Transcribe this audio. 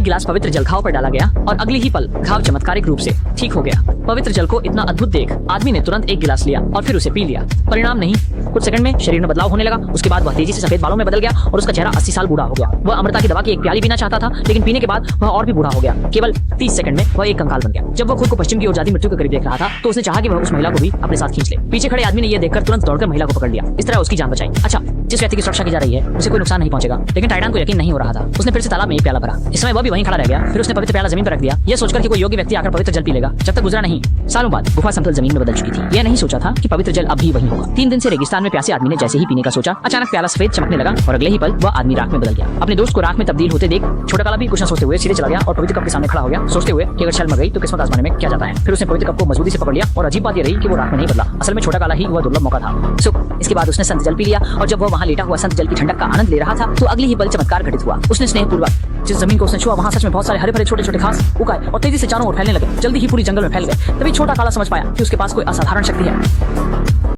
गिलास पवित्र जल घाव पर डाला गया और अगले ही पल घाव चमत्कारिक रूप से ठीक हो गया। पवित्र जल को इतना अद्भुत देख आदमी ने तुरंत एक गिलास लिया और फिर उसे पी लिया। परिणाम नहीं, कुछ सेकंड में शरीर में बदलाव होने लगा। उसके बाद वह तेजी से सफेद बालों में बदल गया और उसका चेहरा 80 साल बूढ़ा हो गया। वह अमृता की दवा की एक प्याली पीना चाहता था, लेकिन पीने के बाद वह और भी बूढ़ा हो गया। केवल 30 सेकंड में वह एक कंकाल बन गया। जब वह खुद को पश्चिम की ओर जाती मृत्यु के करीब देख रहा था तो उसने चाहा कि वह उस महिला को भी अपने साथ खींच ले। पीछे खड़े आदमी ने यह देखकर तुरंत दौड़कर महिला को पकड़ लिया। इस तरह उसकी जान बचाई। अच्छा, जिस व्यक्ति की सुरक्षा की जा रही है उसे कोई नुकसान नहीं पहुंचेगा, लेकिन टाइटन को यकीन नहीं हो रहा था। उसने फिर से तालाब में एक प्याला भरा। इस समय वह भी वहीं खड़ा रह गया। फिर उसने पवित्र प्याला जमीन पर रख दिया, यह सोचकर कि कोई योग्य व्यक्ति आकर पवित्र जल पी लेगा। जब तक गुजरा नहीं, सालों बाद गुफा समतल जमीन में बदल चुकी थी। यह नहीं सोचा था कि पवित्र जल अब भी वहीं होगा। 3 दिन से रेगिस्तान में प्यासे आदमी ने जैसे ही पीने का सोचा, अचानक प्याला सफेद चमकने लगा और अगले ही पल वह आदमी राख में बदल गया। अपने दोस्त को राख में तब्दील होते देख छोटा काला भी कुछ न सोचते हुए सीधे चला गया और पवित्र कप के सामने खड़ा हो गया, सोचते हुए कि अगर छल मर गई तो किस्मत आजमाने में क्या जाता है। फिर उसने पवित्र कप को मजबूती से पकड़ लिया और अजीब बात यह रही कि वो राख में नहीं बदला। असल में छोटा काला ही वह दुर्लभ मौका था। इसके बाद उसने संत जल पी लिया और जब वह वहां लेटा हुआ संत जल की ठंडक का आनंद ले रहा था तो अगले ही पल चमत्कार घटित हुआ। उसने स्नेहपूर्वक जिस जमीन को उसने छुआ वहां सच में बहुत सारे हरे भरे छोटे छोटे घास उगाए और तेजी से चारों ओर फैलने लगे। जल्दी ही पूरी जंगल में फैल गए। तभी छोटा काला समझ पाया कि उसके पास कोई असाधारण शक्ति है।